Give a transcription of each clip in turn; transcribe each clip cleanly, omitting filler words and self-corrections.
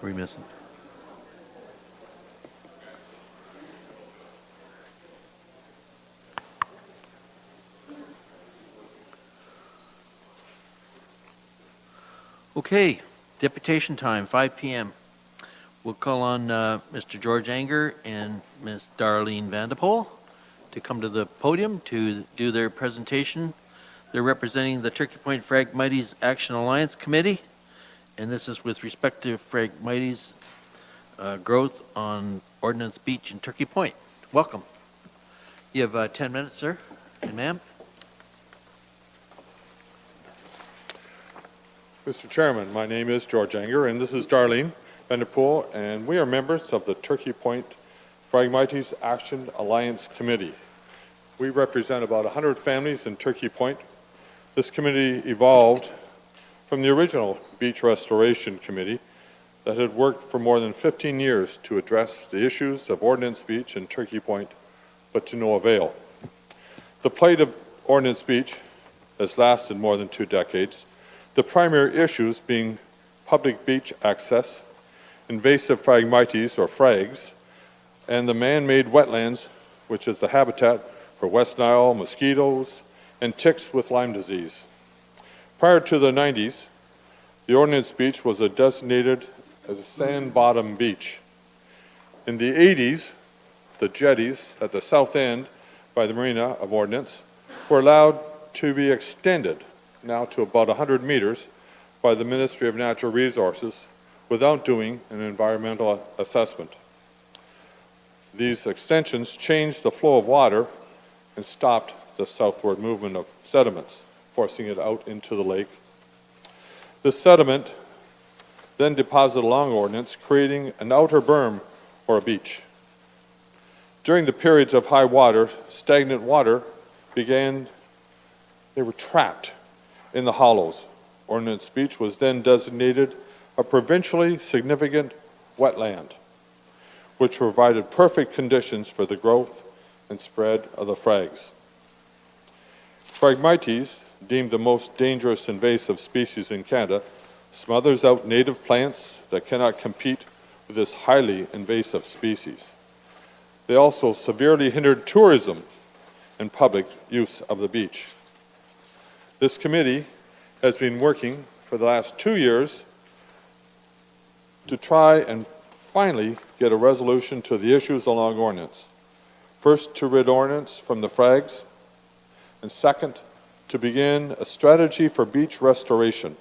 Are we missing? Okay, deputation time, 5 p.m. We'll call on Mr. George Anger and Ms. Darlene Vanderpool to come to the podium to do their presentation. They're representing the Turkey Point Phragmites Action Alliance Committee, and this is with respect to Phragmites growth on Ordnance Beach in Turkey Point. Welcome. You have 10 minutes, sir and ma'am. Mr. Chairman, my name is George Anger, and this is Darlene Vanderpool, and we are members of the Turkey Point Phragmites Action Alliance Committee. We represent about 100 families in Turkey Point. This committee evolved from the original Beach Restoration Committee that had worked for more than 15 years to address the issues of Ordnance Beach in Turkey Point, but to no avail. The plight of Ordnance Beach has lasted more than 2 decades. The primary issues being public beach access, invasive Phragmites or frags, and the man-made wetlands, which is the habitat for West Nile mosquitoes and ticks with Lyme disease. Prior to the 90s, the Ordnance Beach was designated as a sand-bottom beach. In the 80s, the jetties at the south end by the Marina of Ordnance were allowed to be extended now to about 100 meters by the Ministry of Natural Resources without doing an environmental assessment. These extensions changed the flow of water and stopped the southward movement of sediments, forcing it out into the lake. The sediment then deposited along Ordnance, creating an outer berm or a beach. During the periods of high water, stagnant water they were trapped in the hollows. Ordnance Beach was then designated a provincially significant wetland, which provided perfect conditions for the growth and spread of the frags. Phragmites, deemed the most dangerous invasive species in Canada, smothers out native plants that cannot compete with this highly invasive species. They also severely hindered tourism and public use of the beach. This committee has been working for the last 2 years to try and finally get a resolution to the issues along Ordnance. First, to rid Ordnance from the frags, and second, to begin a strategy for beach restoration.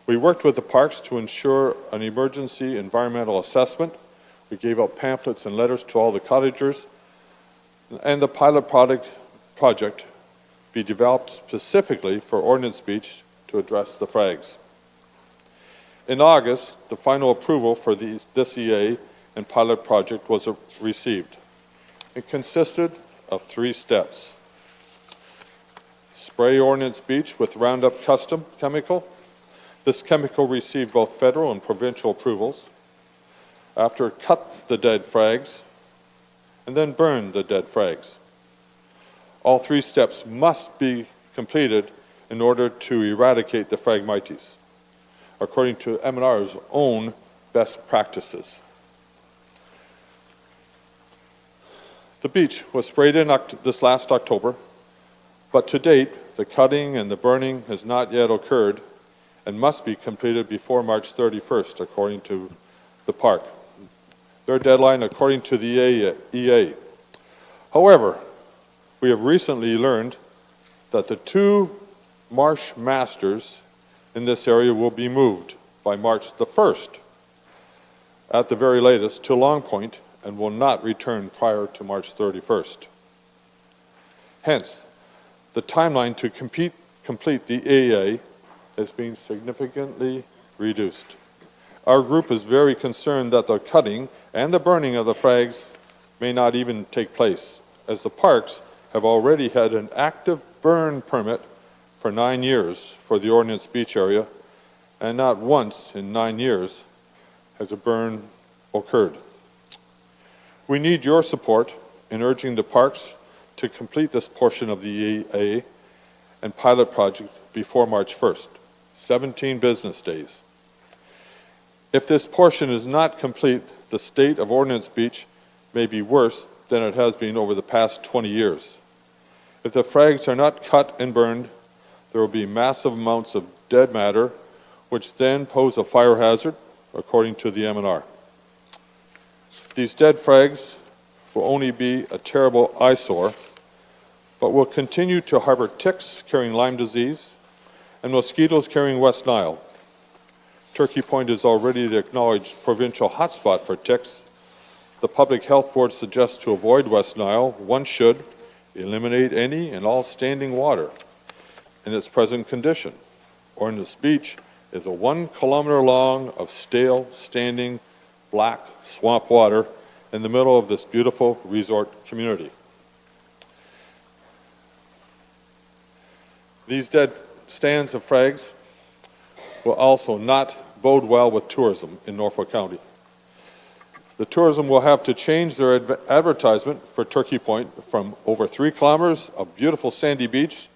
We worked with the parks to ensure an emergency environmental assessment. We gave out pamphlets and letters to all the cottagers, and the pilot project be developed specifically for Ordnance Beach to address the frags. In August, the final approval for this EA and pilot project was received. It consisted of 3 steps. Spray Ordnance Beach with Roundup Custom chemical. This chemical received both federal and provincial approvals. After, cut the dead frags, and then burn the dead frags. All 3 steps must be completed in order to eradicate the Phragmites, according to M&R's own best practices. The beach was sprayed in this last October, but to date, the cutting and the burning has not yet occurred and must be completed before March 31st, according to the park. Their deadline, according to the EA. However, we have recently learned that the 2 marsh masters in this area will be moved by March the 1st, at the very latest, to Long Point, and will not return prior to March 31st. Hence, the timeline to complete the EA has been significantly reduced. Our group is very concerned that the cutting and the burning of the frags may not even take place, as the parks have already had an active burn permit for 9 years for the Ordnance Beach area, and not once in 9 years has a burn occurred. We need your support in urging the parks to complete this portion of the EA and pilot project before March 1st, 17 business days. If this portion is not complete, the state of Ordnance Beach may be worse than it has been over the past 20 years. If the frags are not cut and burned, there will be massive amounts of dead matter, which then pose a fire hazard, according to the M&R. These dead frags will only be a terrible eyesore, but will continue to harbor ticks carrying Lyme disease and mosquitoes carrying West Nile. Turkey Point is already the acknowledged provincial hotspot for ticks. The Public Health Board suggests to avoid West Nile, one should eliminate any and all standing water in its present condition. Ordnance Beach is a 1 kilometer long of stale, standing, black swamp water in the middle of this beautiful resort community. These dead stands of frags will also not bode well with tourism in Norfolk County. The tourism will have to change their advertisement for Turkey Point from over 3 kilometers of beautiful sandy beach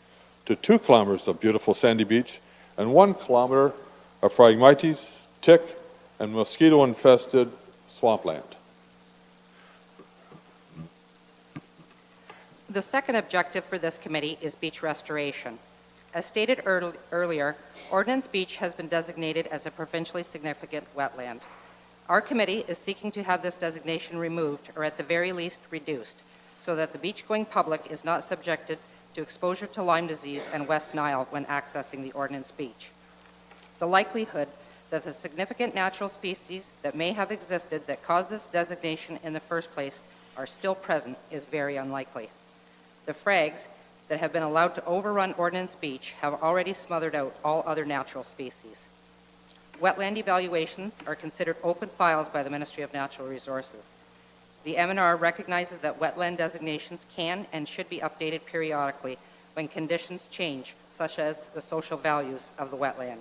to 2 kilometers of beautiful sandy beach and 1 kilometer of Phragmites, tick, and mosquito-infested swampland. The second objective for this committee is beach restoration. As stated earlier, Ordnance Beach has been designated as a provincially significant wetland. Our committee is seeking to have this designation removed, or at the very least reduced, so that the beach-going public is not subjected to exposure to Lyme disease and West Nile when accessing the Ordnance Beach. The likelihood that the significant natural species that may have existed that caused this designation in the first place are still present is very unlikely. The frags that have been allowed to overrun Ordnance Beach have already smothered out all other natural species. Wetland evaluations are considered open files by the Ministry of Natural Resources. The M&R recognizes that wetland designations can and should be updated periodically when conditions change, such as the social values of the wetland.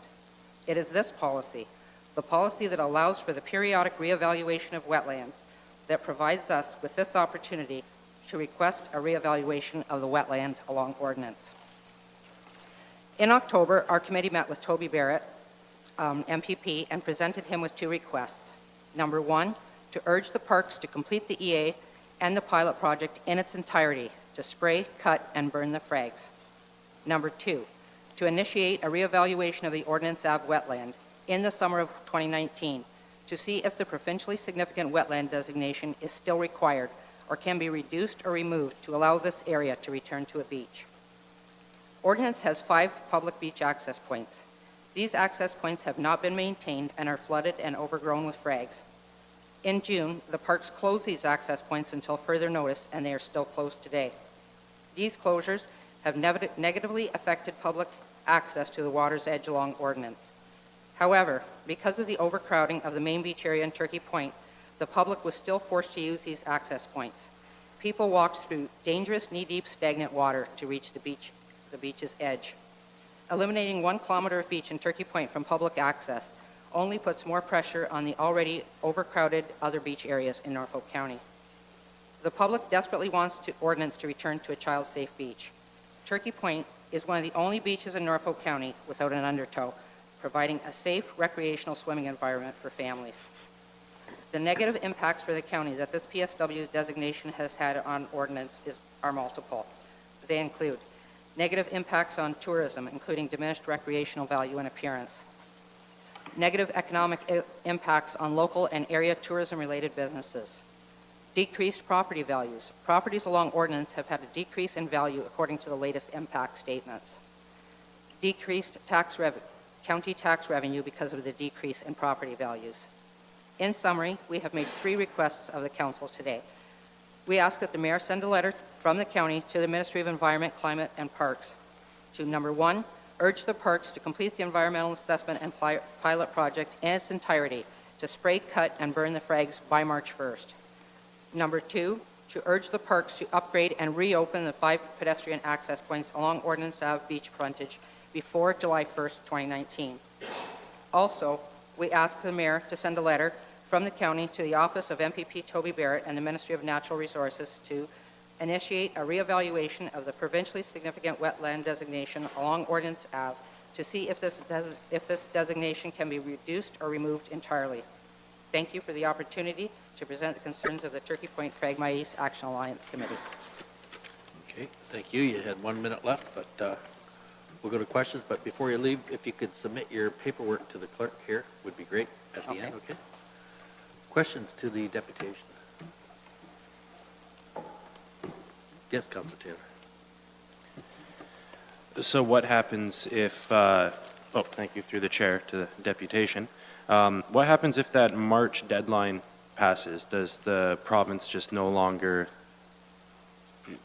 It is this policy, the policy that allows for the periodic reevaluation of wetlands, that provides us with this opportunity to request a reevaluation of the wetland along ordinance. In October, our committee met with Toby Barrett, MPP, and presented him with 2 requests. Number 1, to urge the parks to complete the EA and the pilot project in its entirety to spray, cut, and burn the frags. Number 2, to initiate a reevaluation of the Ordnance Ave wetland in the summer of 2019 to see if the provincially significant wetland designation is still required or can be reduced or removed to allow this area to return to a beach. Ordnance has 5 public beach access points. These access points have not been maintained and are flooded and overgrown with frags. In June, the parks closed these access points until further notice, and they are still closed today. These closures have negatively affected public access to the water's edge along Ordnance. However, because of the overcrowding of the main beach area in Turkey Point, the public was still forced to use these access points. People walked through dangerous knee-deep stagnant water to reach the beach's edge. Eliminating 1 kilometer of beach in Turkey Point from public access only puts more pressure on the already overcrowded other beach areas in Norfolk County. The public desperately wants Ordnance to return to a child-safe beach. Turkey Point is one of the only beaches in Norfolk County without an undertow, providing a safe recreational swimming environment for families. The negative impacts for the county that this PSW designation has had on Ordnance are multiple. They include negative impacts on tourism, including diminished recreational value and appearance. Negative economic impacts on local and area tourism-related businesses. Decreased property values. Properties along Ordnance have had a decrease in value according to the latest impact statements. Decreased county tax revenue because of the decrease in property values. In summary, we have made 3 requests of the council today. We ask that the mayor send a letter from the county to the Ministry of Environment, Climate, and Parks to, number 1, urge the parks to complete the environmental assessment and pilot project in its entirety to spray, cut, and burn the frags by March 1st. Number 2, to urge the parks to upgrade and reopen the 5 pedestrian access points along Ordnance Ave beach frontage before July 1st, 2019. Also, we ask the mayor to send a letter from the county to the office of MPP Toby Barrett and the Ministry of Natural Resources to initiate a reevaluation of the provincially significant wetland designation along Ordnance Ave to see if this designation can be reduced or removed entirely. Thank you for the opportunity to present the concerns of the Turkey Point Phragmites Action Alliance Committee. Okay, thank you. You had 1 minute left, but we'll go to questions. But before you leave, if you could submit your paperwork to the clerk here, would be great at the end, okay? Questions to the deputation? Yes, Councilor Taylor. So what happens if, thank you through the chair to the deputation. What happens if that March deadline passes? Does the province just no longer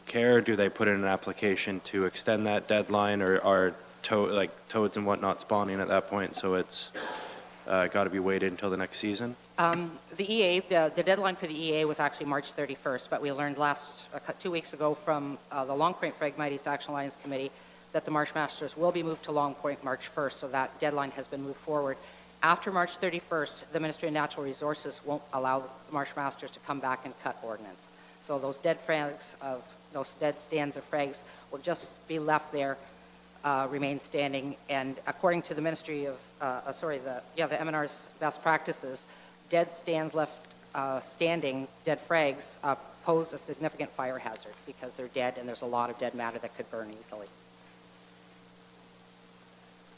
care? Do they put in an application to extend that deadline, or are toads and whatnot spawning at that point, so it's got to be waited until the next season? The deadline for the EA was actually March 31st, but we learned 2 weeks ago from the Long Point Phragmites Action Alliance Committee that the Marsh Masters will be moved to Long Point March 1st, so that deadline has been moved forward. After March 31st, the Ministry of Natural Resources won't allow the Marsh Masters to come back and cut ordnance. So those dead stands of frags will just be left there, remain standing, and according to the Ministry of, the MNR's best practices, dead stands left standing, dead frags, pose a significant fire hazard because they're dead and there's a lot of dead matter that could burn easily.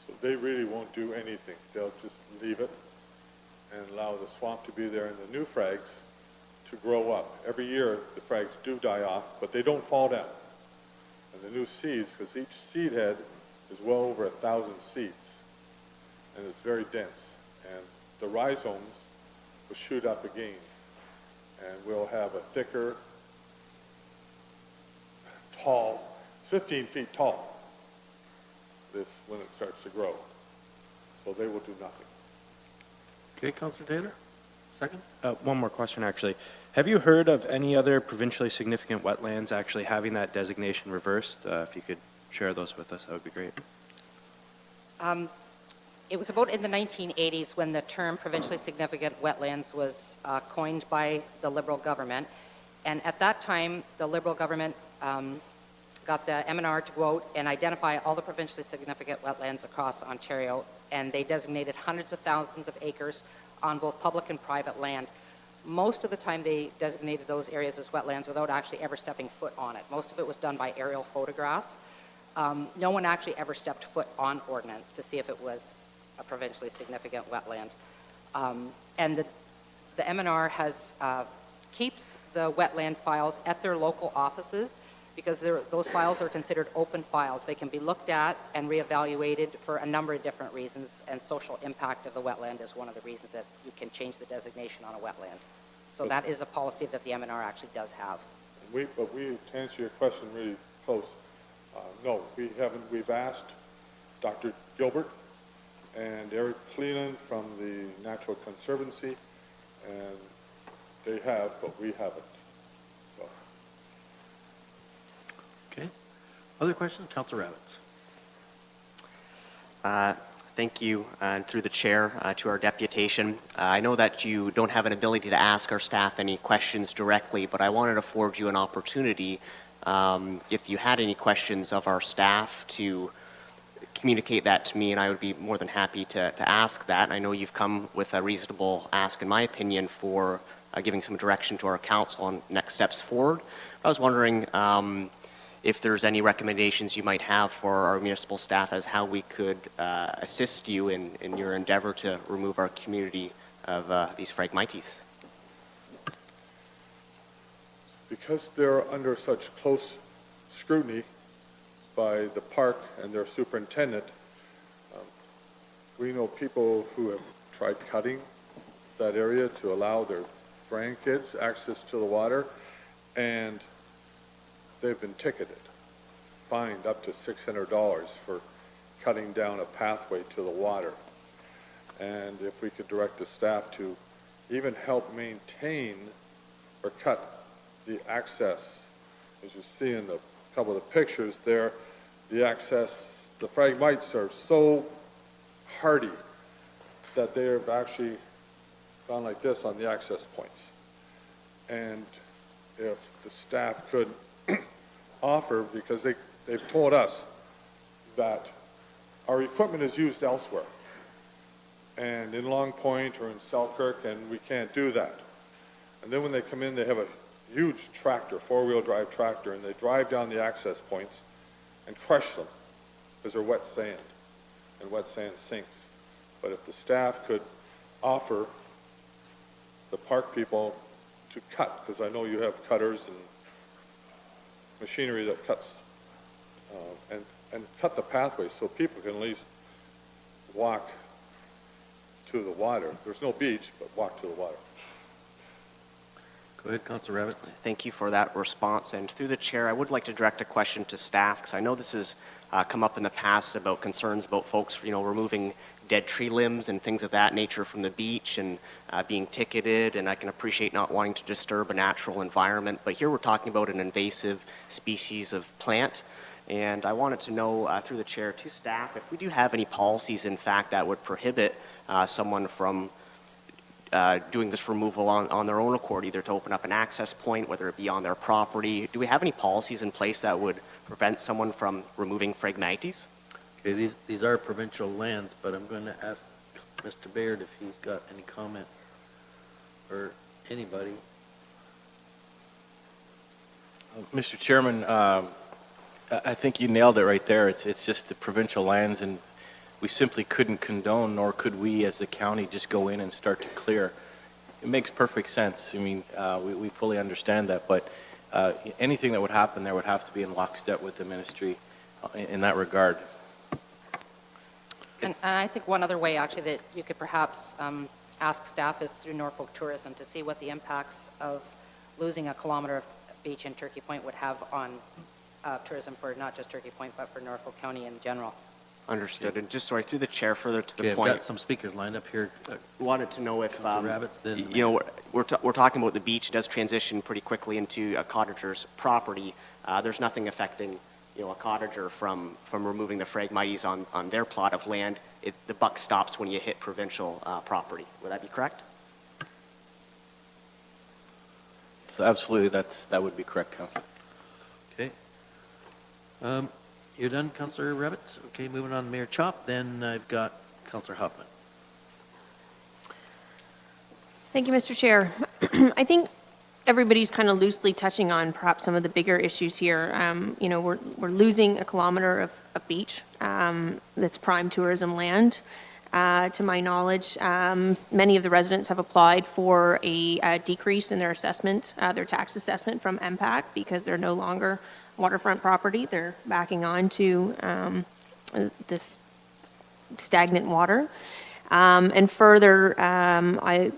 So they really won't do anything. They'll just leave it and allow the swamp to be there and the new frags to grow up. Every year the frags do die off, but they don't fall down. And the new seeds, because each seed head is well over 1,000 seeds, and it's very dense. And the rhizomes will shoot up again, and we'll have a thicker, tall, 15 feet tall, when it starts to grow. So they will do nothing. Okay, Councilor Taylor, second? One more question, actually. Have you heard of any other provincially significant wetlands actually having that designation reversed? If you could share those with us, that would be great. It was about in the 1980s when the term provincially significant wetlands was coined by the Liberal government. And at that time, the Liberal government got the MNR to go out and identify all the provincially significant wetlands across Ontario, and they designated hundreds of thousands of acres on both public and private land. Most of the time they designated those areas as wetlands without actually ever stepping foot on it. Most of it was done by aerial photographs. No one actually ever stepped foot on ordnance to see if it was a provincially significant wetland. And the MNR keeps the wetland files at their local offices because those files are considered open files. They can be looked at and reevaluated for a number of different reasons, and social impact of the wetland is one of the reasons that you can change the designation on a wetland. So that is a policy that the MNR actually does have. But to answer your question really close, no, we haven't. We've asked Dr. Gilbert and Eric Cleland from the Natural Conservancy, and they have, but we haven't. So. Okay. Other questions? Councilor Rabbits. Thank you, and through the chair, to our deputation. I know that you don't have an ability to ask our staff any questions directly, but I wanted to afford you an opportunity, if you had any questions of our staff, to communicate that to me, and I would be more than happy to ask that. I know you've come with a reasonable ask, in my opinion, for giving some direction to our council on next steps forward. I was wondering if there's any recommendations you might have for our municipal staff as how we could assist you in your endeavor to remove our community of these Phragmites. Because they're under such close scrutiny by the park and their superintendent, we know people who have tried cutting that area to allow their grandkids access to the water, and they've been ticketed, fined up to $600 for cutting down a pathway to the water. And if we could direct the staff to even help maintain or cut the access, as you see in a couple of the pictures there, the Phragmites are so hardy that they have actually gone like this on the access points. And if the staff could offer, because they've told us that our equipment is used elsewhere. And in Long Point or in Selkirk, and we can't do that. And then when they come in, they have a huge tractor, four-wheel drive tractor, and they drive down the access points and crush them because they're wet sand, and wet sand sinks. But if the staff could offer the park people to cut, because I know you have cutters and machinery that cuts, and cut the pathway so people can at least walk to the water. There's no beach, but walk to the water. Go ahead, Councilor Rabbit. Thank you for that response. And through the chair, I would like to direct a question to staff, because I know this has come up in the past about concerns about folks, removing dead tree limbs and things of that nature from the beach and being ticketed. And I can appreciate not wanting to disturb a natural environment. But here we're talking about an invasive species of plant. And I wanted to know, through the chair to staff, if we do have any policies, in fact, that would prohibit someone from doing this removal on their own accord, either to open up an access point, whether it be on their property. Do we have any policies in place that would prevent someone from removing Phragmites? Okay, these are provincial lands, but I'm going to ask Mr. Baird if he's got any comment, or anybody. Mr. Chairman, I think you nailed it right there. It's just the provincial lands, and we simply couldn't condone, nor could we as the county just go in and start to clear. It makes perfect sense. I mean, we fully understand that, but anything that would happen there would have to be in lockstep with the ministry in that regard. And I think one other way, actually, that you could perhaps ask staff is through Norfolk Tourism to see what the impacts of losing a kilometer of beach in Turkey Point would have on tourism for not just Turkey Point, but for Norfolk County in general. Understood. And just sorry, through the chair, further to the Okay, I've point, got some speakers lined up here. wanted to know if Councilor Rabbits, then we're talking about the beach. It does transition pretty quickly into a cottager's property. There's nothing affecting a cottager from removing the Phragmites on their plot of land. The buck stops when you hit provincial property. Would that be correct? So absolutely, that would be correct, Council. Okay. You're done, Councilor Rabbit? Okay, moving on to Mayor Chop. Then I've got Councilor Huffman. Thank you, Mr. Chair. I think everybody's kind of loosely touching on perhaps some of the bigger issues here. We're losing a kilometer of beach that's prime tourism land. To my knowledge, many of the residents have applied for a decrease in their assessment, their tax assessment from MPAC, because they're no longer waterfront property. They're backing on to this stagnant water. And further,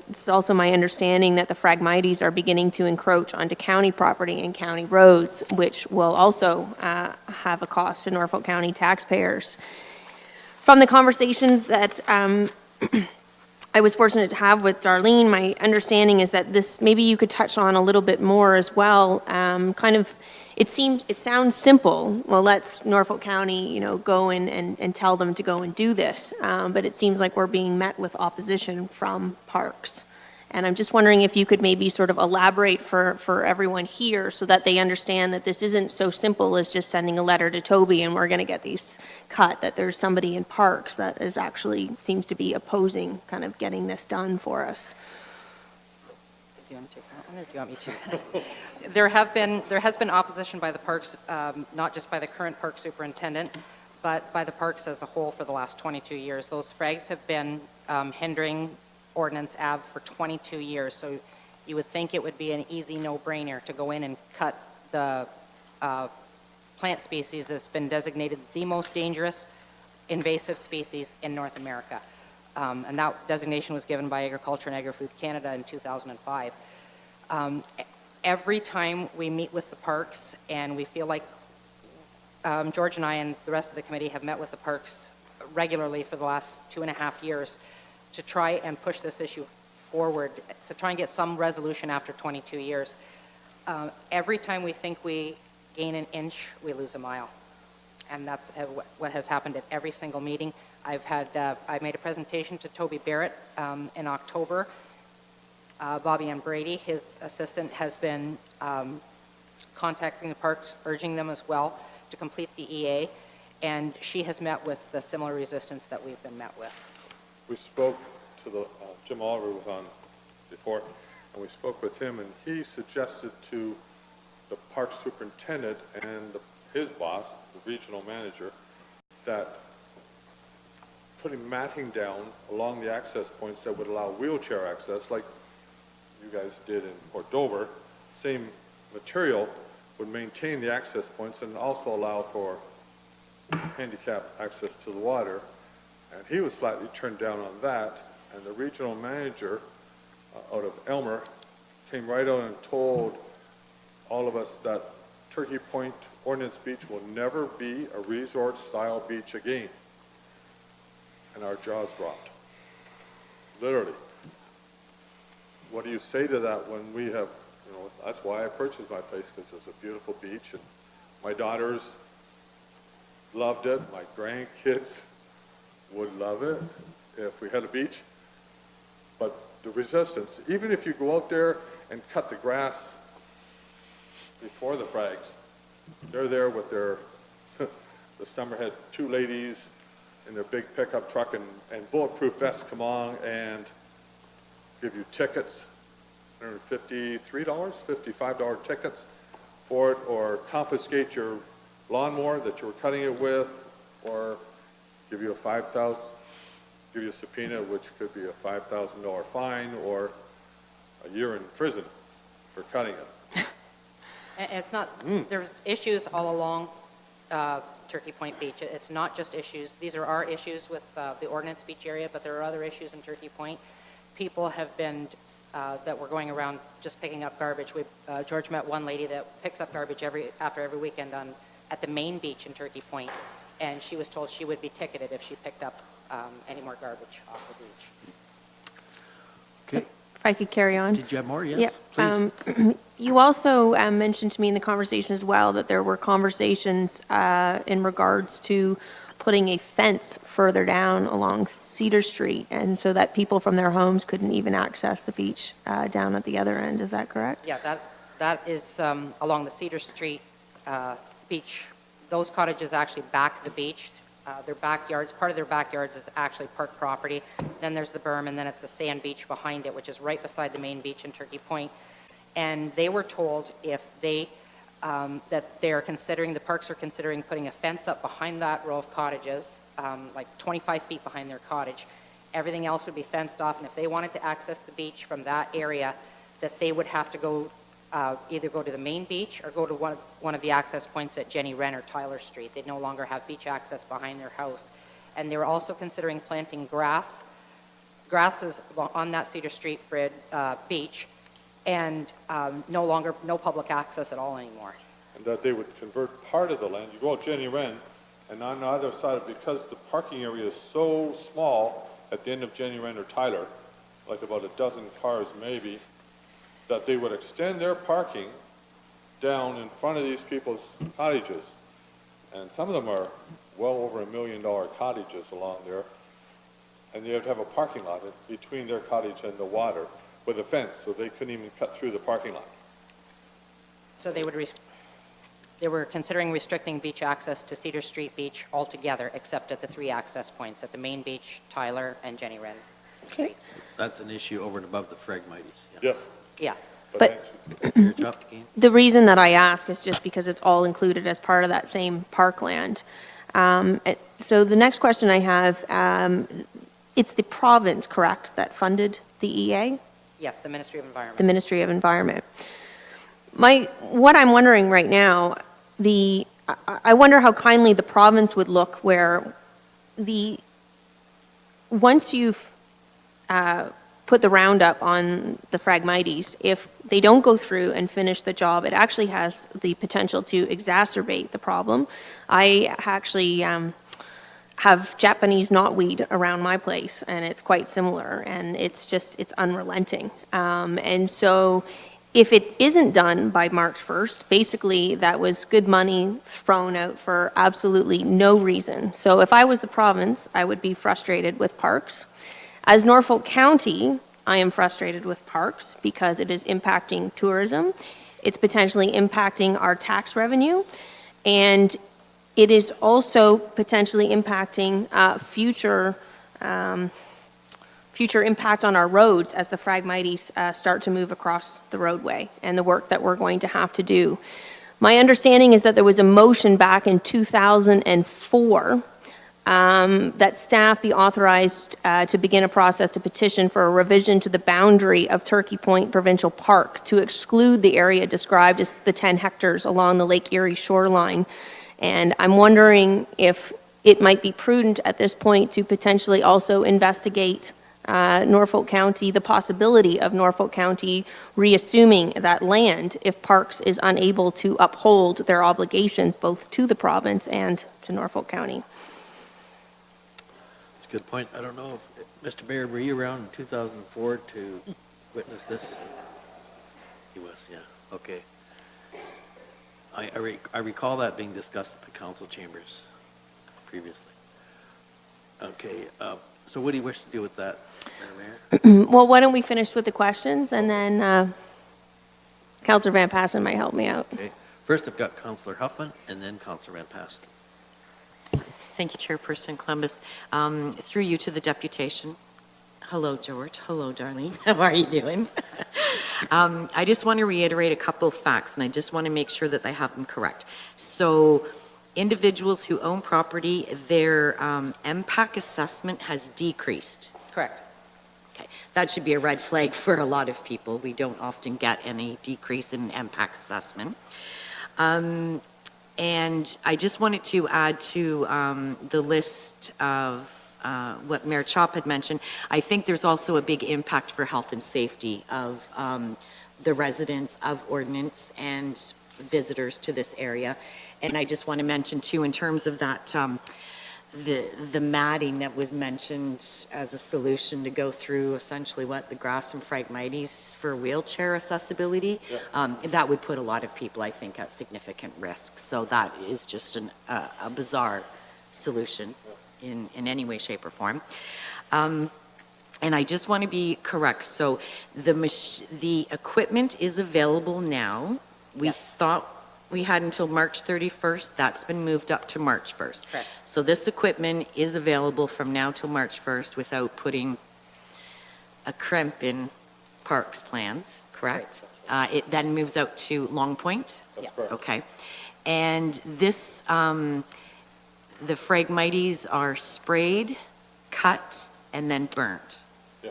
it's also my understanding that the Phragmites are beginning to encroach onto county property and county roads, which will also have a cost to Norfolk County taxpayers. From the conversations that I was fortunate to have with Darlene, my understanding is that this, maybe you could touch on a little bit more as well, it sounds simple. Well, let's Norfolk County, go and tell them to go and do this. But it seems like we're being met with opposition from parks. And I'm just wondering if you could maybe sort of elaborate for everyone here so that they understand that this isn't so simple as just sending a letter to Toby and we're going to get these cut, that there's somebody in parks that is actually seems to be opposing kind of getting this done for us. Do you want to take that one, or do you want me to? There has been opposition by the parks, not just by the current park superintendent, but by the parks as a whole for the last 22 years. Those frags have been hindering Ordinance Ave for 22 years, so you would think it would be an easy no-brainer to go in and cut the plant species that's been designated the most dangerous invasive species in North America. And that designation was given by Agriculture and Agri-Food Canada in 2005. Every time we meet with the parks, and we feel like George and I and the rest of the committee have met with the parks regularly for the last 2.5 years to try and push this issue forward, to try and get some resolution after 22 years. Every time we think we gain an inch, we lose a mile. And that's what has happened at every single meeting. I made a presentation to Toby Barrett in October. Bobby Ann Brady, his assistant, has been contacting the parks, urging them as well to complete the EA. and she has met with the similar resistance that we've been met with. We spoke to the, Jim Oliver was on before, and we spoke with him, and he suggested to the park superintendent and his boss, the regional manager, that putting matting down along the access points that would allow wheelchair access, like you guys did in Port Dover, same material would maintain the access points and also allow for handicap access to the water. And he was flatly turned down on that, and the regional manager out of Elmer came right out and told all of us that Turkey Point Ordnance Beach will never be a resort-style beach again. And our jaws dropped, literally. What do you say to that when we have, you know, that's why I purchased my place, because it's a beautiful beach, and my daughters loved it, my grandkids would love it if we had a beach. But the resistance, even if you go out there and cut the grass before the frags, they're there with their, the summer had two ladies in their big pickup truck and bulletproof vests come on and give you tickets, $153, $55 tickets for it, or confiscate your lawnmower that you were cutting it with, or give you a subpoena, which could be a $5,000 fine or a year in prison for cutting it. And it's not, there's issues all along Turkey Point Beach. It's not just issues, these are our issues with the Ordnance Beach area, but there are other issues in Turkey Point. People have been, that were going around just picking up garbage. George met one lady that picks up garbage after every weekend at the main beach in Turkey Point, and she was told she would be ticketed if she picked up any more garbage off the beach. Okay. If I could carry on. Did you have more? Yes, Yeah. please. You also mentioned to me in the conversation as well that there were conversations in regards to putting a fence further down along Cedar Street, and so that people from their homes couldn't even access the beach down at the other end. Is that correct? Yeah, that is along the Cedar Street beach. Those cottages actually back the beach. Their backyards, part of their backyards is actually park property. Then there's the berm, and then it's the sand beach behind it, which is right beside the main beach in Turkey Point. And they were told if they, that they're considering, the parks are considering putting a fence up behind that row of cottages, like 25 feet behind their cottage. Everything else would be fenced off, and if they wanted to access the beach from that area, that they would have to go, either go to the main beach or go to one of the access points at Jenny Wren or Tyler Street. They'd no longer have beach access behind their house. And they were also considering planting grasses on that Cedar Street beach, and no public access at all anymore. And that they would convert part of the land. You go out Jenny Wren, and on the other side, because the parking area is so small at the end of Jenny Wren or Tyler, like about a dozen cars maybe, that they would extend their parking down in front of these people's cottages. And some of them are well over $1 million cottages along there. And they would have a parking lot between their cottage and the water with a fence, so they couldn't even cut through the parking lot. So they were considering restricting beach access to Cedar Street Beach altogether, except at the 3 access points, at the main beach, Tyler, and Jenny Wren Streets. That's an issue over and above the Phragmites. Yes. Yeah. But Your job, Dean? the reason that I ask is just because it's all included as part of that same parkland. So the next question I have, it's the province, correct, that funded the EA? Yes, the Ministry of Environment. The Ministry of Environment. What I'm wondering right now, I wonder how kindly the province would look where once you've put the roundup on the Phragmites, if they don't go through and finish the job, it actually has the potential to exacerbate the problem. I actually have Japanese knotweed around my place, and it's quite similar, and it's unrelenting. And so if it isn't done by March 1st, basically that was good money thrown out for absolutely no reason. So if I was the province, I would be frustrated with parks. As Norfolk County, I am frustrated with parks because it is impacting tourism. It's potentially impacting our tax revenue. And it is also potentially impacting future impact on our roads as the Phragmites start to move across the roadway and the work that we're going to have to do. My understanding is that there was a motion back in 2004 that staff be authorized to begin a process to petition for a revision to the boundary of Turkey Point Provincial Park to exclude the area described as the 10 hectares along the Lake Erie shoreline. And I'm wondering if it might be prudent at this point to potentially also investigate Norfolk County, the possibility of Norfolk County reassuming that land if Parks is unable to uphold their obligations both to the province and to Norfolk County. That's a good point. I don't know if, Mr. Mayor, were you around in 2004 to witness this? He was, yeah, okay. I recall that being discussed at the council chambers previously. Okay, so what do you wish to do with that, Mayor? Well, why don't we finish with the questions, and then Councillor Van Passen might help me out. Okay. First, I've got Councillor Huffman, and then Councillor Van Passen. Thank you, Chairperson Columbus. Through you to the deputation. Hello, George. Hello, Darlene. How are you doing? I just want to reiterate a couple of facts, and I just want to make sure that I have them correct. So, individuals who own property, their MPAC assessment has decreased. Correct. Okay, that should be a red flag for a lot of people. We don't often get any decrease in MPAC assessment. And I just wanted to add to the list of what Mayor Chop had mentioned. I think there's also a big impact for health and safety of the residents of Ordnance and visitors to this area. And I just want to mention too, in terms of that, the matting that was mentioned as a solution to go through essentially the grass and Phragmites for wheelchair accessibility, that would put a lot of people, I think, at significant risk. So that is just a bizarre solution in any way, shape, or form. And I just want to be correct. So the equipment is available now. We thought we had until March 31st. That's been moved up to March 1st. Correct. So this equipment is available from now till March 1st without putting a crimp in Parks plans, correct? It then moves out to Long Point? That's correct. Okay. And this, the Phragmites are sprayed, cut, and then burnt.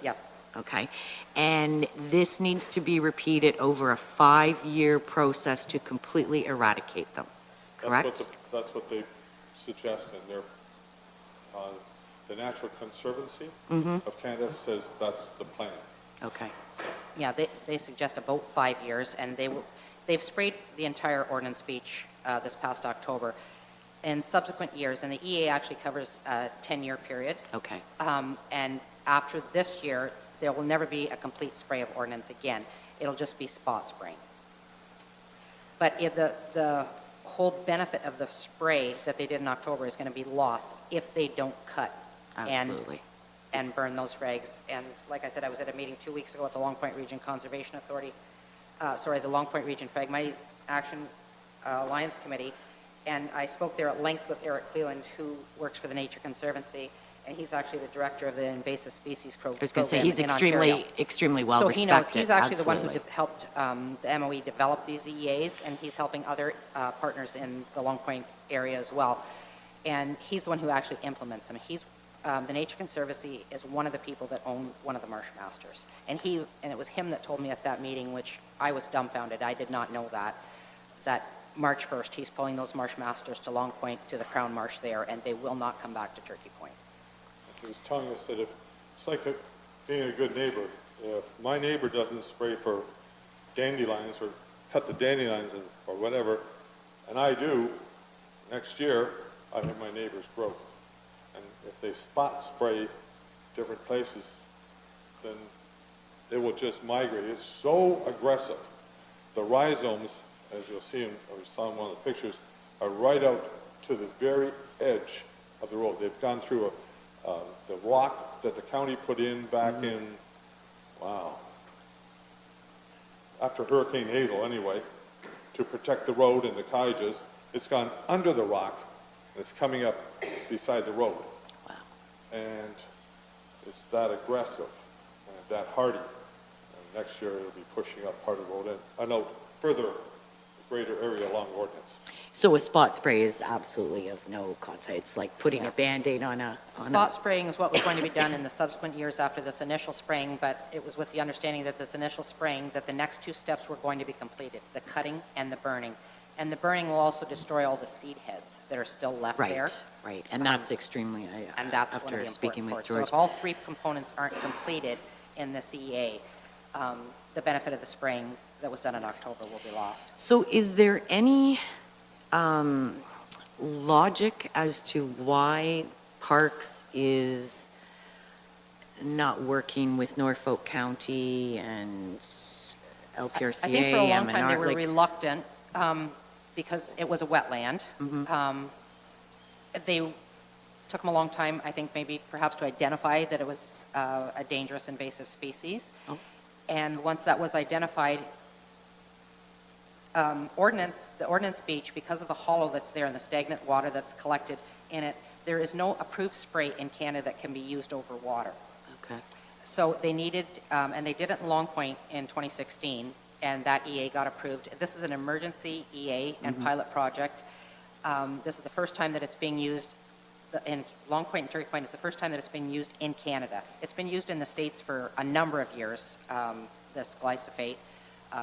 Yes. Okay. And this needs to be repeated over a 5-year process to completely eradicate them, correct? That's what they suggest in their, the Natural Conservancy of Canada says that's the plan. Okay. Yeah, they suggest about 5 years, and they've sprayed the entire Ordnance Beach this past October. In subsequent years, and the EA actually covers a 10-year period. Okay. And after this year, there will never be a complete spray of ordnance again. It'll just be spot spraying. But the whole benefit of the spray that they did in October is going to be lost if they don't cut Absolutely. and burn those frags. And like I said, I was at a meeting 2 weeks ago at the Long Point Region Conservation Authority, the Long Point Region Phragmites Action Alliance Committee, and I spoke there at length with Eric Cleland, who works for the Nature Conservancy, and he's actually the director of the invasive species program. I was going to say, he's extremely well so respected. he knows. He's actually the one who Absolutely. helped the MOE develop these EAs, and he's helping other partners in the Long Point area as well. And he's the one who actually implements them. The Nature Conservancy is one of the people that own one of the marsh masters. And it was him that told me at that meeting, which I was dumbfounded. I did not know that March 1st, he's pulling those marsh masters to Long Point, to the Crown Marsh there, and they will not come back to Turkey Point. He was telling us that it's like being a good neighbor. If my neighbor doesn't spray for dandelions or cut the dandelions or whatever, and I do, next year I have my neighbor's growth. And if they spot spray different places, then it will just migrate. It's so aggressive. The rhizomes, as you'll see or saw in one of the pictures, are right out to the very edge of the road. They've gone through the rock that the county put in back in, after Hurricane Hazel anyway, to protect the road and the kaijas. It's gone under the rock It's coming up beside the road. Wow. And it's that aggressive and that hardy. And next year it'll be pushing up part of the road and out further, a greater area along Ordnance. So a spot spray is absolutely of no consequence. It's like putting a Band-Aid on a... Spot spraying is what was going to be done in the subsequent years after this initial spraying, but it was with the understanding that this initial spraying, that the next two steps were going to be completed, the cutting and the burning. And the burning will also destroy all the seed heads that are still left there. Right, right. And that's extremely, And that's one of after the speaking important with parts. So George. if all three components aren't completed in the CEA, the benefit of the spraying that was done in October will be lost. So is there any logic as to why Parks is not working with Norfolk County and LPRCA? I think for a long time they MNR, were like- reluctant because it was a wetland. They took them a long time, I think maybe perhaps to identify that it was a dangerous invasive species. Oh. And once that was identified, the ordnance beach, because of the hollow that's there and the stagnant water that's collected in it, there is no approved spray in Canada that can be used over water. Okay. So they needed, and they did it in Long Point in 2016, and that EA got approved. This is an emergency EA and pilot project. This is the first time that it's being used in Long Point and Turkey Point. Is the first time that it's being used in Canada. It's been used in the States for a number of years, this glyphosate,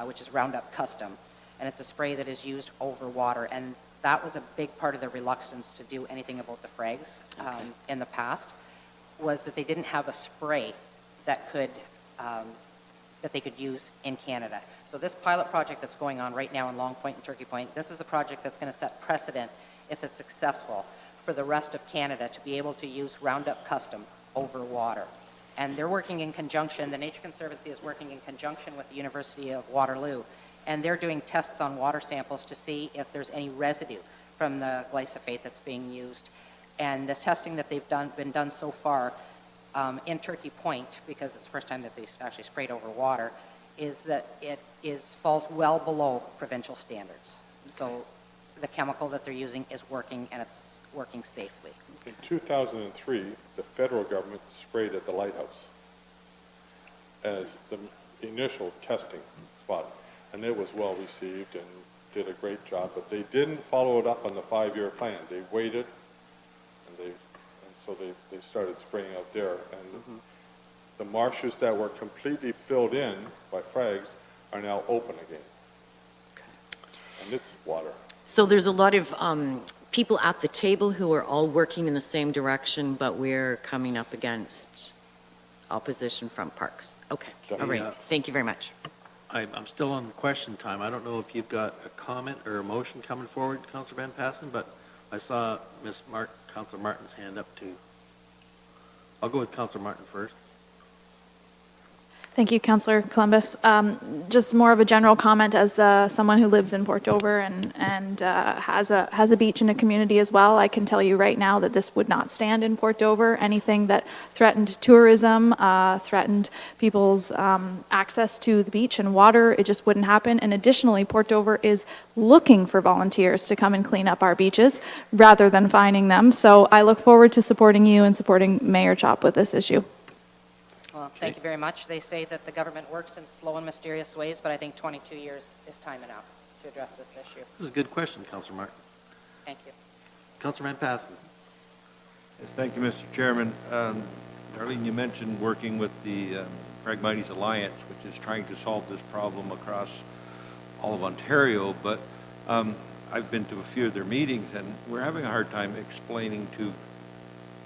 which is Roundup Custom. And it's a spray that is used over water. And that was a big part of the reluctance to do anything about the frags in the past, was that they didn't have a spray that could that they could use in Canada. So this pilot project that's going on right now in Long Point and Turkey Point, this is the project that's going to set precedent, if it's successful, for the rest of Canada to be able to use Roundup Custom over water. And they're working in conjunction, the Nature Conservancy is working in conjunction with the University of Waterloo, and they're doing tests on water samples to see if there's any residue from the glyphosate that's being used. And the testing that they've been done so far in Turkey Point, because it's the first time that they've actually sprayed over water, is that it falls well below provincial standards. So the chemical that they're using is working, and it's working safely. In 2003, the federal government sprayed at the lighthouse as the initial testing spot, and it was well received and did a great job, but they didn't follow it up on the 5-year plan. They waited, and so they started spraying out there, and the marshes that were completely filled in by frags are now open again. And it's water. So there's a lot of people at the table who are all working in the same direction, but we're coming up against opposition from Parks. Okay, all right. Thank you very much. I'm still on question time. I don't know if you've got a comment or a motion coming forward, Councillor Van Passen, but I saw Councillor Martin's hand up too. I'll go with Councillor Martin first. Thank you, Councillor Columbus. Just more of a general comment as someone who lives in Port Dover and has a beach in a community as well. I can tell you right now that this would not stand in Port Dover. Anything that threatened tourism, threatened people's access to the beach and water, it just wouldn't happen. And additionally, Port Dover is looking for volunteers to come and clean up our beaches rather than finding them. So I look forward to supporting you and supporting Mayor Chop with this issue. Well, thank you very much. They say that the government works in slow and mysterious ways, but I think 22 years is time enough to address this issue. This is a good question, Councillor Martin. Thank you. Councillor Van Passen. Yes, thank you, Mr. Chairman. Darlene, you mentioned working with the Phragmites Alliance, which is trying to solve this problem across all of Ontario, but I've been to a few of their meetings, and we're having a hard time explaining to,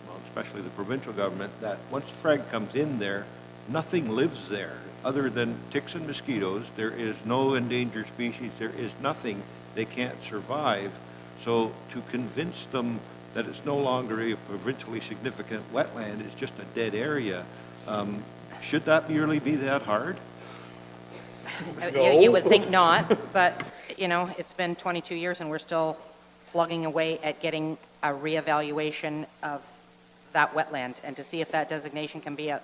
well, especially the provincial government, that once the frag comes in there, nothing lives there other than ticks and mosquitoes. There is no endangered species. There is nothing. They can't survive. So to convince them that it's no longer a provincially significant wetland, it's just a dead area, should that really be that hard? You would think not, but, you know, it's been 22 years and we're still plugging away at getting a reevaluation of that wetland and to see if that designation can be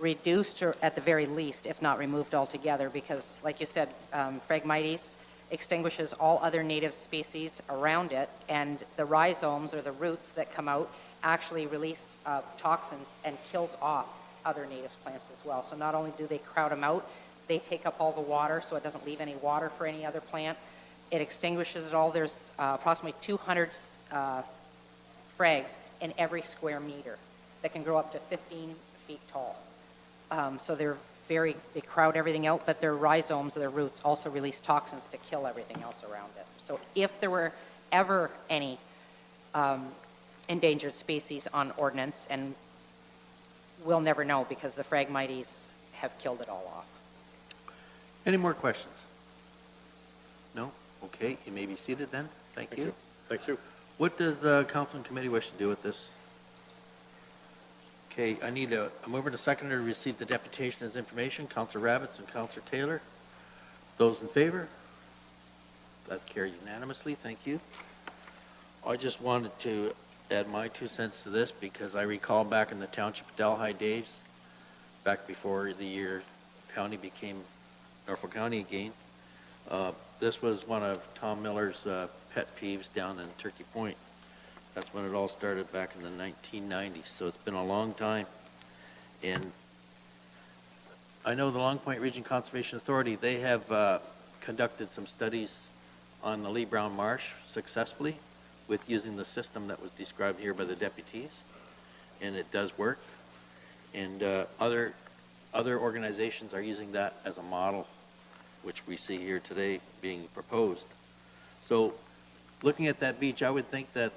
reduced or at the very least, if not removed altogether, because like you said, Phragmites extinguishes all other native species around it, and the rhizomes, or the roots that come out, actually release toxins and kills off other native plants as well. So not only do they crowd them out, they take up all the water, so it doesn't leave any water for any other plant. It extinguishes it all. There's approximately 200 frags in every square meter that can grow up to 15 feet tall. So they crowd everything out, but their rhizomes, their roots, also release toxins to kill everything else around it. So if there were ever any endangered species on ordinance, and we'll never know because the Phragmites have killed it all off. Any more questions? No? Okay, you may be seated then. Thank you. Thank you. What does council and committee wish to do with this? Okay, I need a mover and a seconder to receive the deputation as information. Councilor Rabbits and Councilor Taylor. Those in favor? That's carried unanimously. Thank you. I just wanted to add my 2 cents to this because I recall back in the Township of Delhi days, back before the year county became Norfolk County again, this was one of Tom Miller's pet peeves down in Turkey Point. That's when it all started back in the 1990s, so it's been a long time. And I know the Long Point Region Conservation Authority, they have conducted some studies on the Lee Brown Marsh successfully with using the system that was described here by the deputies, and it does work. And other organizations are using that as a model, which we see here today being proposed. So looking at that beach, I would think that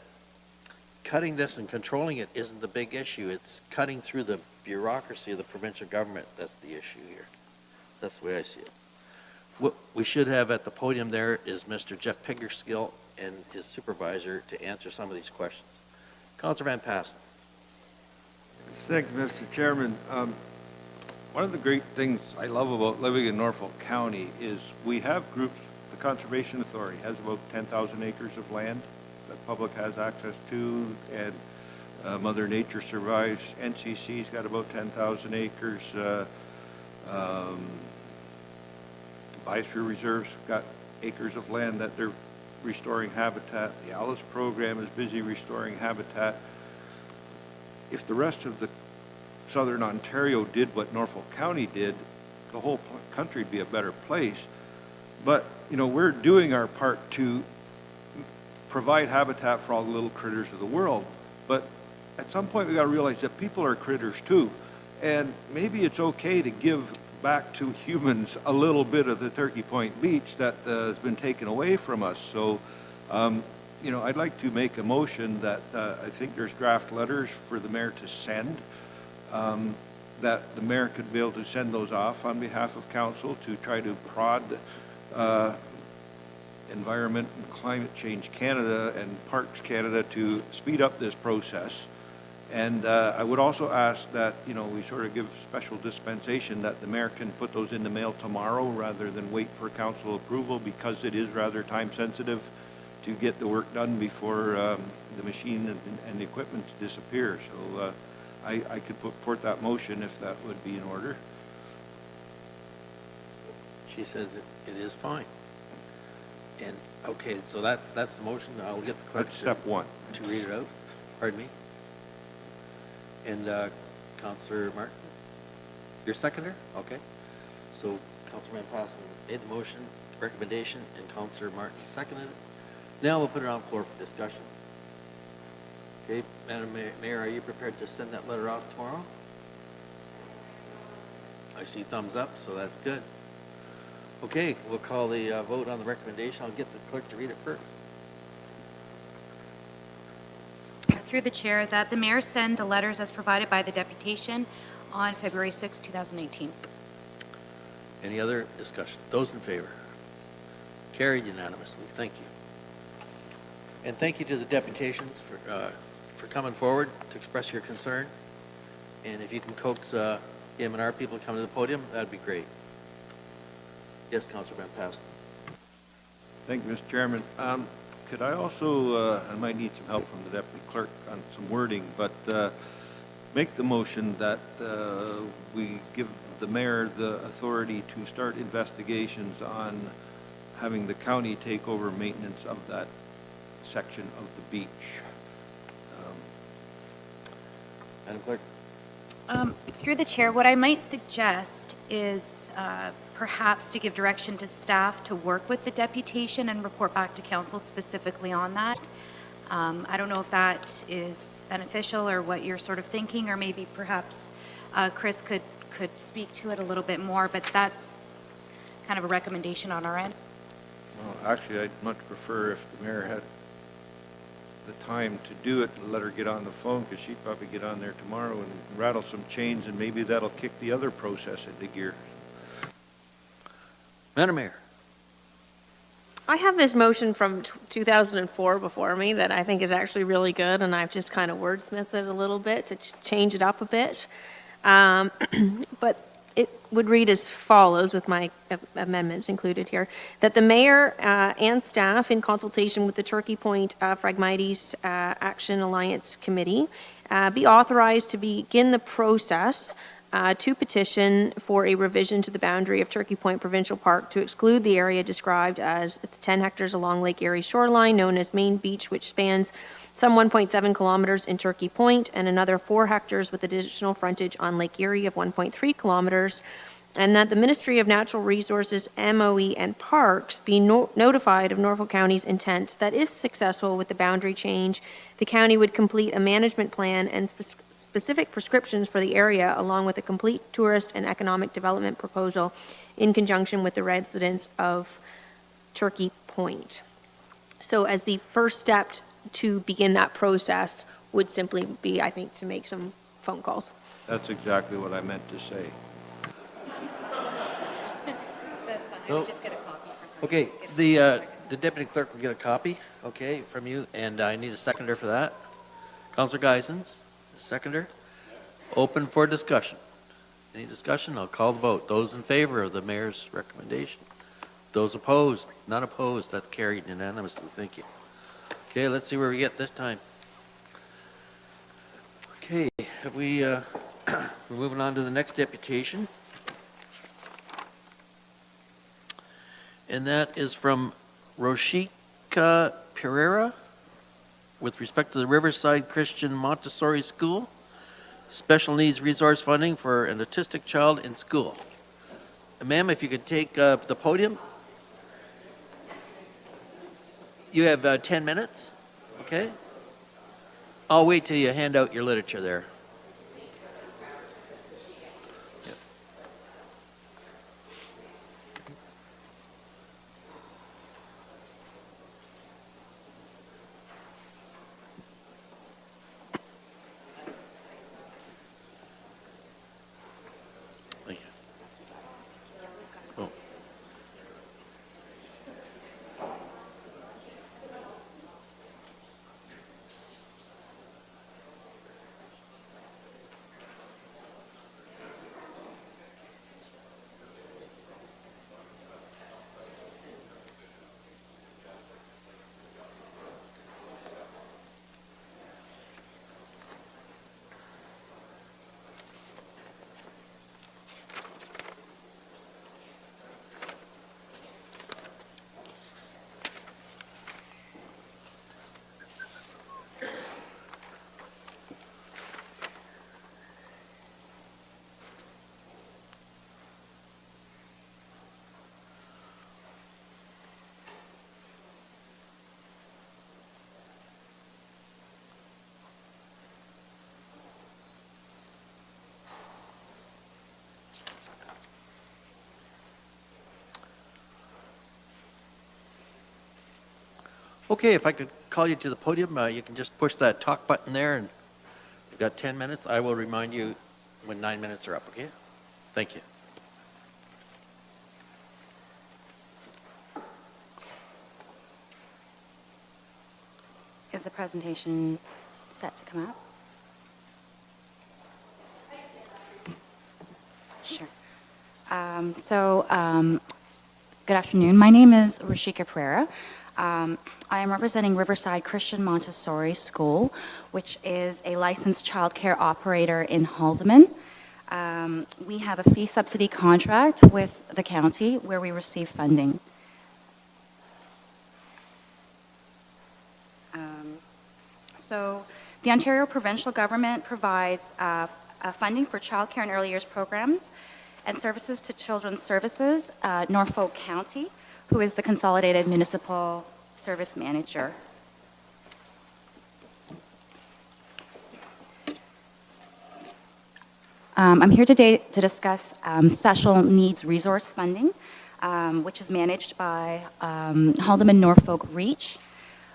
cutting this and controlling it isn't the big issue. It's cutting through the bureaucracy of the provincial government that's the issue here. That's the way I see it. What we should have at the podium there is Mr. Jeff Piggerskill and his supervisor to answer some of these questions. Councilor Van Passen. Thank you, Mr. Chairman. One of the great things I love about living in Norfolk County is we have groups. The Conservation Authority has about 10,000 acres of land that public has access to, and Mother Nature survives. NCC's got about 10,000 acres. Biosphere Reserve's got acres of land that they're restoring habitat. The Alice program is busy restoring habitat. If the rest of the Southern Ontario did what Norfolk County did, the whole country would be a better place. But, you know, we're doing our part to provide habitat for all the little critters of the world. But at some point, we got to realize that people are critters too. And maybe it's okay to give back to humans a little bit of the Turkey Point Beach that has been taken away from us. So, you know, I'd like to make a motion that I think there's draft letters for the mayor to send, that the mayor could be able to send those off on behalf of council to try to prod Environment and Climate Change Canada and Parks Canada to speed up this process. And I would also ask that, you know, we sort of give special dispensation that the mayor can put those in the mail tomorrow rather than wait for council approval, because it is rather time sensitive to get the work done before the machine and the equipment disappear. So I could put forth that motion if that would be in order. She says it is fine. And, okay, so that's the motion. I'll get the clerk That's step one. to read it out. Pardon me? And Councilor Martin, your seconder? Okay. So Councilor Van Passen made the motion, recommendation, and Councilor Martin seconded it. Now we'll put it on the floor for discussion. Okay, Madam Mayor, are you prepared to send that letter off tomorrow? I see thumbs up, so that's good. Okay, we'll call the vote on the recommendation. I'll get the clerk to read it first. Through the chair, that the mayor send the letters as provided by the deputation on February 6, 2018. Any other discussion? Those in favor? Carried unanimously. Thank you. And thank you to the deputations for coming forward to express your concern. And if you can coax M&R people to come to the podium, that'd be great. Yes, Councilor Van Passen. Thank you, Mr. Chairman. Could I also, I might need some help from the deputy clerk on some wording, but make the motion that we give the mayor the authority to start investigations on having the county take over maintenance of that section of the beach. Madam Clerk? Through the chair, what I might suggest is perhaps to give direction to staff to work with the deputation and report back to council specifically on that. I don't know if that is beneficial or what you're sort of thinking, or maybe perhaps Chris could speak to it a little bit more, but that's kind of a recommendation on our end. Well, actually, I'd much prefer if the mayor had the time to do it, let her get on the phone, because she'd probably get on there tomorrow and rattle some chains, and maybe that'll kick the other process into gear. Madam Mayor? I have this motion from 2004 before me that I think is actually really good, and I've just kind of wordsmithed it a little bit to change it up a bit. But it would read as follows, with my amendments included here, that the mayor and staff, in consultation with the Turkey Point Phragmites Action Alliance Committee, be authorized to begin the process to petition for a revision to the boundary of Turkey Point Provincial Park to exclude the area described as 10 hectares along Lake Erie shoreline, known as Main Beach, which spans some 1.7 kilometers in Turkey Point, and another 4 hectares with additional frontage on Lake Erie of 1.3 kilometers, and that the Ministry of Natural Resources, MOE, and Parks be notified of Norfolk County's intent that if successful with the boundary change, the county would complete a management plan and specific prescriptions for the area, along with a complete tourist and economic development proposal in conjunction with the residents of Turkey Point. So as the first step to begin that process would simply be, I think, to make some phone calls. That's exactly what I meant to say. That's fine. So- I just get a copy. Okay, the deputy clerk will get a copy, okay, from you, and I need a seconder for that. Councilor Geisens, seconder. Open for discussion. Any discussion? I'll call the vote. Those in favor of the mayor's recommendation? Those opposed? None opposed. That's carried unanimously. Thank you. Okay, let's see where we get this time. Okay, have we're moving on to the next deputation. And that is from Roshika Pereira with respect to the Riverside Christian Montessori School, special needs resource funding for an autistic child in school. Ma'am, if you could take the podium. You have 10 minutes, okay? I'll wait till you hand out your literature there. Thank you. Oh. Okay, if I could call you to the podium, you can just push that talk button there, and you've got 10 minutes. I will remind you when 9 minutes are up, okay? Thank you. Is the presentation set to come up? Sure. Good afternoon. My name is Roshika Pereira. I am representing Riverside Christian Montessori School, which is a licensed childcare operator in Haldeman. We have a fee subsidy contract with the county where we receive funding. So the Ontario provincial government provides funding for childcare and early years programs and services to Children's Services, Norfolk County, who is the consolidated municipal service manager. I'm here today to discuss special needs resource funding, which is managed by Haldeman Norfolk Reach.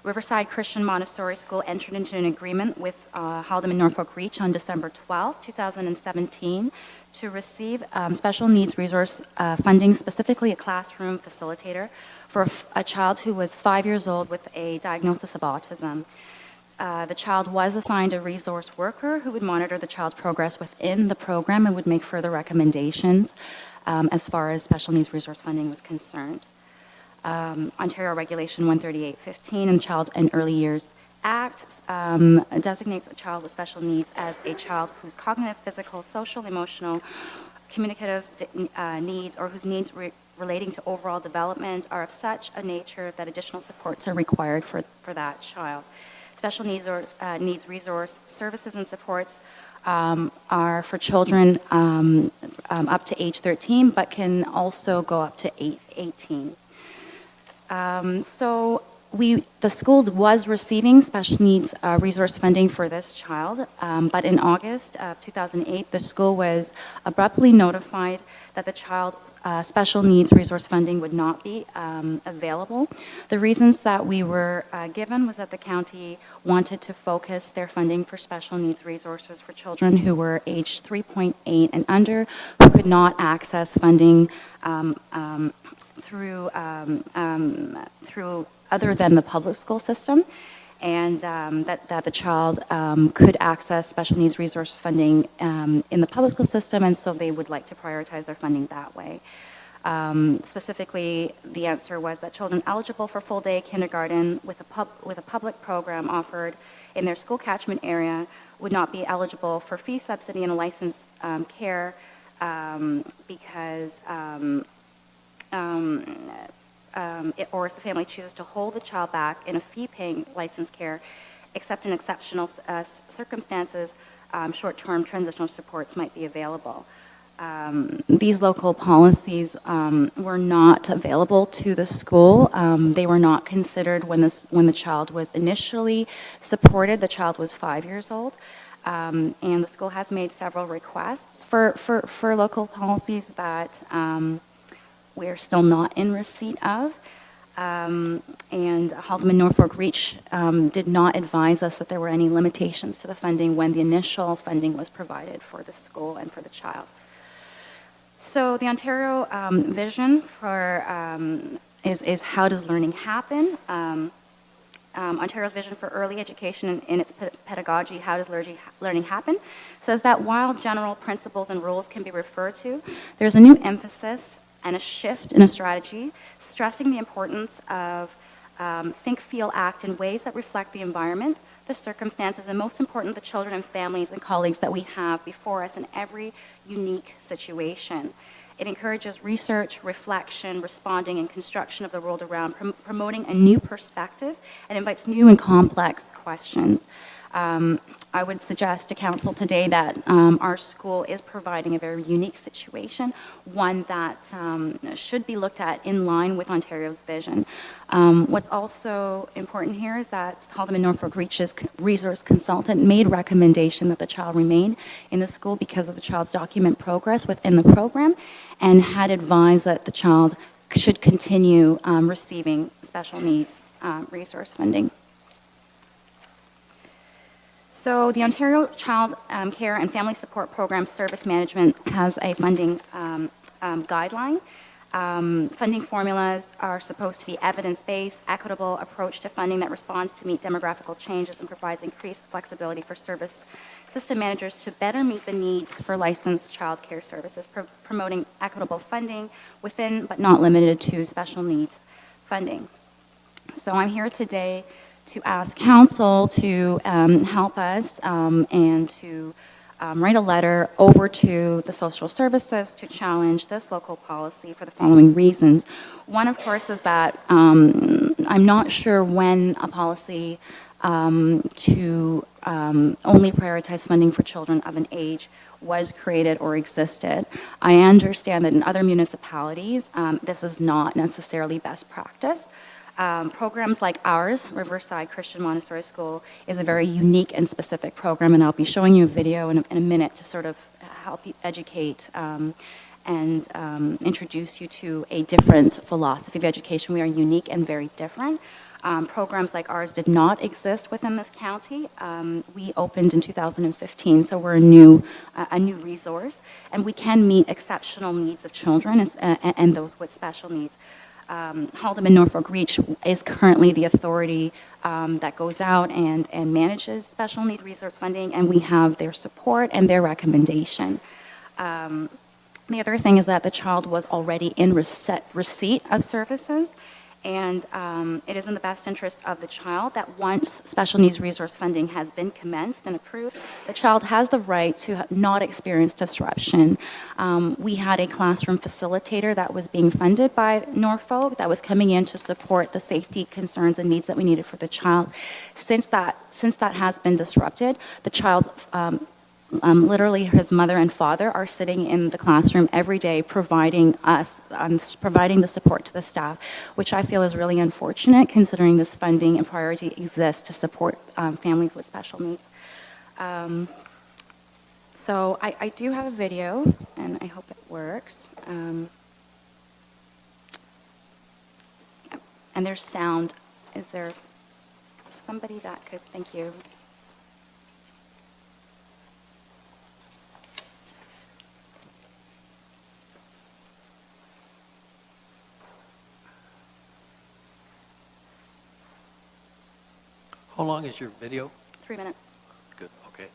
Riverside Christian Montessori School entered into an agreement with Haldeman Norfolk Reach on December 12, 2017, to receive special needs resource funding, specifically a classroom facilitator for a child who was 5 years old with a diagnosis of autism. The child was assigned a resource worker who would monitor the child's progress within the program and would make further recommendations as far as special needs resource funding was concerned. Ontario Regulation 138.15 and Child and Early Years Act designates a child with special needs as a child whose cognitive, physical, social, emotional, communicative needs or whose needs relating to overall development are of such a nature that additional supports are required for that child. Special needs or needs resource services and supports are for children up to age 13, but can also go up to 18. So the school was receiving special needs resource funding for this child, but in August of 2008, the school was abruptly notified that the child's special needs resource funding would not be available. The reasons that we were given was that the county wanted to focus their funding for special needs resources for children who were aged 3.8 and under, who could not access funding through other than the public school system, and that the child could access special needs resource funding in the public school system, and so they would like to prioritize their funding that way. Specifically, the answer was that children eligible for full-day kindergarten with a public program offered in their school catchment area would not be eligible for fee subsidy and licensed care because or if the family chooses to hold the child back in a fee-paying licensed care, except in exceptional circumstances, short-term transitional supports might be available. These local policies were not available to the school. They were not considered when the child was initially supported. The child was 5 years old. And the school has made several requests for local policies that we're still not in receipt of. And Haldeman Norfolk Reach did not advise us that there were any limitations to the funding when the initial funding was provided for the school and for the child. So the Ontario vision for is how does learning happen? Ontario's vision for early education in its pedagogy, how does learning happen, says that while general principles and rules can be referred to, there's a new emphasis and a shift in a strategy, stressing the importance of think, feel, act in ways that reflect the environment, the circumstances, and most important, the children and families and colleagues that we have before us in every unique situation. It encourages research, reflection, responding, and construction of the world around, promoting a new perspective, and invites new and complex questions. I would suggest to council today that our school is providing a very unique situation, one that should be looked at in line with Ontario's vision. What's also important here is that Haldeman Norfolk Reach's resource consultant made recommendation that the child remain in the school because of the child's document progress within the program, and had advised that the child should continue receiving special needs resource funding. So the Ontario Child Care and Family Support Program Service Management has a funding guideline. Funding formulas are supposed to be evidence-based, equitable approach to funding that responds to meet demographical changes and provides increased flexibility for service system managers to better meet the needs for licensed child care services, promoting equitable funding within but not limited to special needs funding. So I'm here today to ask council to help us and to write a letter over to the social services to challenge this local policy for the following reasons. One, of course, is that I'm not sure when a policy to only prioritize funding for children of an age was created or existed. I understand that in other municipalities, this is not necessarily best practice. Programs like ours, Riverside Christian Montessori School, is a very unique and specific program, and I'll be showing you a video in a minute to sort of help you educate and introduce you to a different philosophy of education. We are unique and very different. Programs like ours did not exist within this county. We opened in 2015, so we're a new resource, and we can meet exceptional needs of children and those with special needs. Haldeman Norfolk Reach is currently the authority that goes out and manages special need resource funding, and we have their support and their recommendation. The other thing is that the child was already in receipt of services, and it is in the best interest of the child that once special needs resource funding has been commenced and approved, the child has the right to not experience disruption. We had a classroom facilitator that was being funded by Norfolk that was coming in to support the safety concerns and needs that we needed for the child. Since that has been disrupted, the child's literally his mother and father are sitting in the classroom every day providing the support to the staff, which I feel is really unfortunate considering this funding and priority exists to support families with special needs. So I do have a video, and I hope it works. And there's sound. Is there somebody that could, thank you. How long is your video? 3 minutes. Good, okay.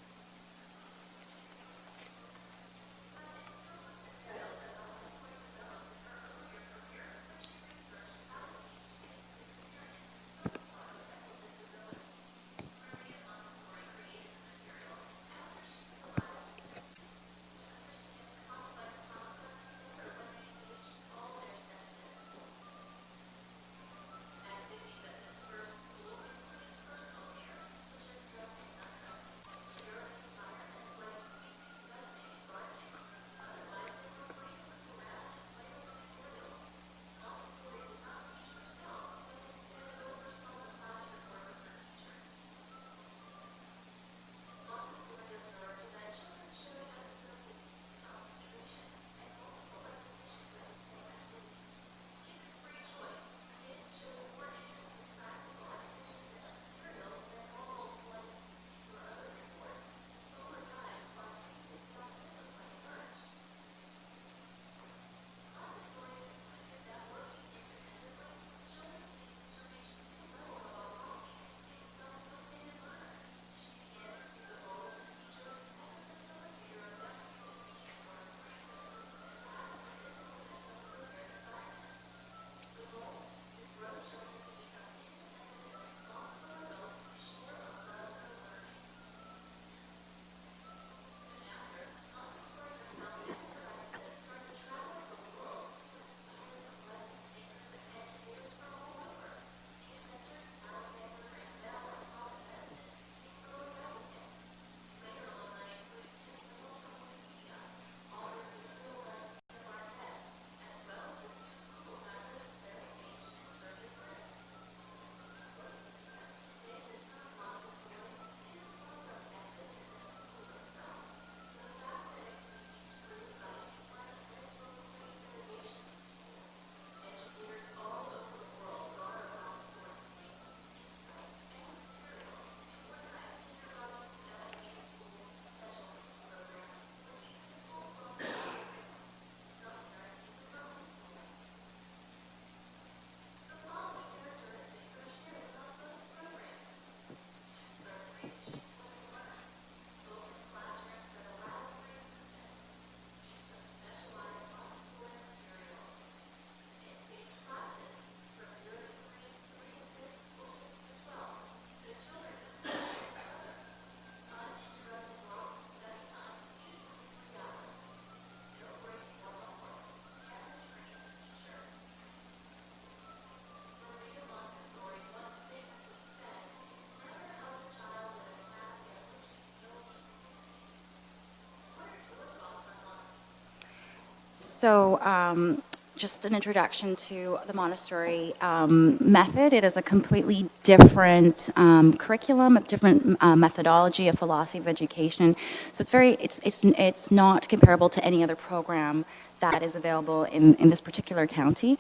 So just an introduction to the Montessori method. It is a completely different curriculum, a different methodology, a philosophy of education. So it's not comparable to any other program that is available in this particular county,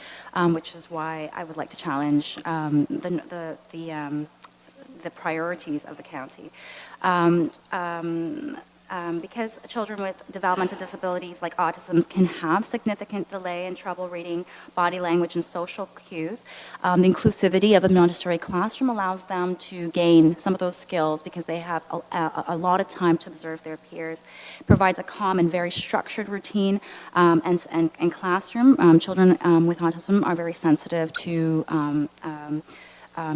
which is why I would like to challenge the priorities of the county. Because children with developmental disabilities like autism can have significant delay and trouble reading body language and social cues, the inclusivity of a Montessori classroom allows them to gain some of those skills because they have a lot of time to observe their peers. It provides a calm and very structured routine and classroom. Children with autism are very sensitive to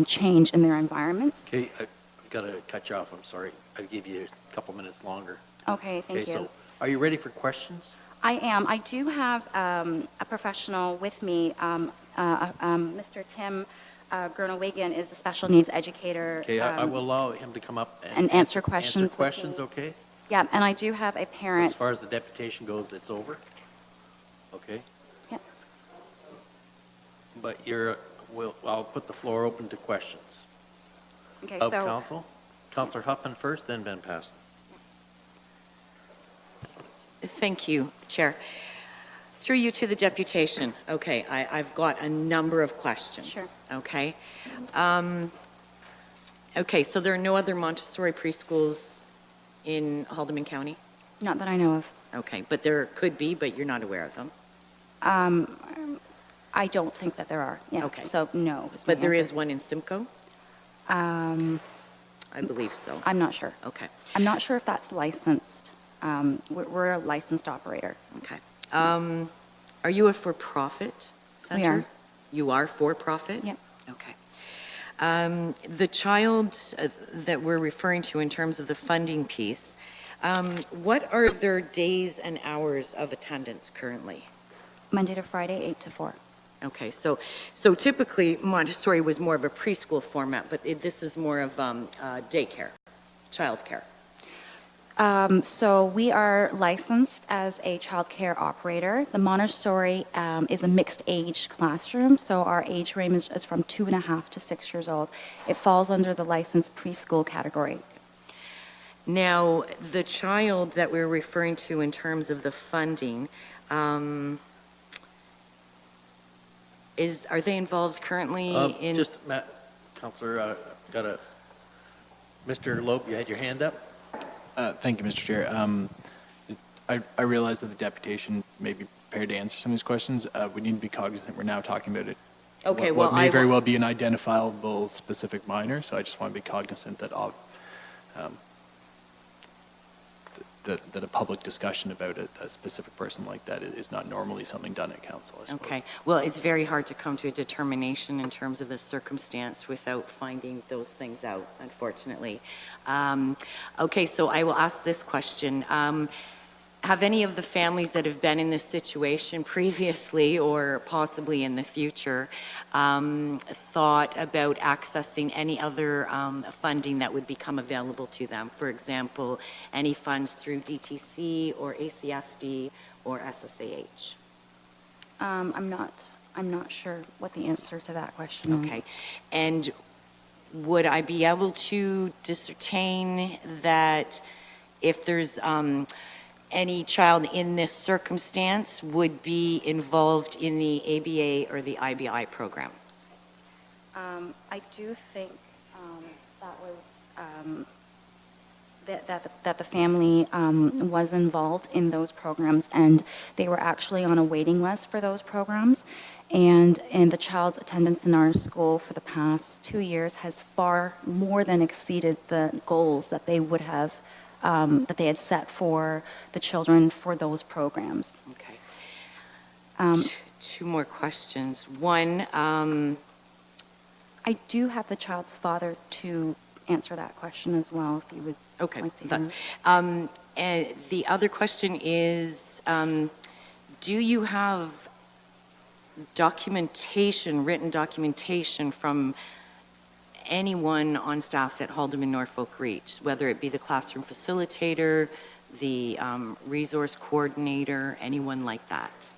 change in their environments. Okay, I've got to cut you off, I'm sorry. I gave you a couple minutes longer. Okay, thank you. So are you ready for questions? I am. I do have a professional with me. Mr. Tim Gernowagan is the special needs educator. Okay, I will allow him to come up and answer questions Answer questions, okay? Yeah, and I do have a parent. As far as the deputation goes, it's over? Okay? Yeah. But I'll put the floor open to questions. Okay, Of so council. Councillor Huffman first, then Van Pasten. Thank you, Chair. Through you to the deputation. Okay, I've got a number of questions. Sure. Okay. Okay, so there are no other Montessori preschools in Haldeman County? not that I know of. Okay, but there could be, but you're not aware of them? I don't think that there are. Yeah. Okay. So no. Is my But there answer. is one in Simcoe? I believe so. I'm not sure. Okay, I'm not sure if that's licensed. We're a licensed operator. okay. Are you a for-profit center? We are. You are for-profit? Yep. Okay. The child that we're referring to in terms of the funding piece, what are their days and hours of attendance currently? Monday to Friday, 8 to 4. Okay, so typically Montessori was more of a preschool format, but this is more of daycare, childcare. So we are licensed as a child care operator. The Montessori is a mixed age classroom, so our age range is from 2.5 to 6 years old. It falls under the licensed preschool category. Now, the child that we're referring to in terms of the funding, are they involved currently in? Just, Matt, Councillor, Mr. Loeb, you had your hand up? Thank you, Mr. Chair. I realize that the deputation may be prepared to answer some of these questions. We need to be cognizant we're now talking about it. Okay, What may very well be an identifiable specific minor, so I just want to be cognizant that that a public discussion about a specific person like that is not normally something done at council, I suppose. Okay, well, it's very hard to come to a determination in terms of the circumstance without finding those things out, unfortunately. Okay, so I will ask this question. Have any of the families that have been in this situation previously or possibly in the future thought about accessing any other funding that would become available to them? For example, any funds through DTC or ACSD or SSAH? I'm not sure what the answer to that question is. Okay, and would I be able to discern that if there's any child in this circumstance would be involved in the ABA or the IBI programs? I do think that was that the family was involved in those programs, and they were actually on a waiting list for those programs. And the child's attendance in our school for the past 2 years has far more than exceeded the goals that they would have that they had set for the children for those programs. Okay. Two more questions. One, I do have the child's father to answer that question as well, if you would like to hear. and the other question is, do you have documentation, written documentation from anyone on staff at Haldeman Norfolk Reach, whether it be the classroom facilitator, the resource coordinator, anyone like that?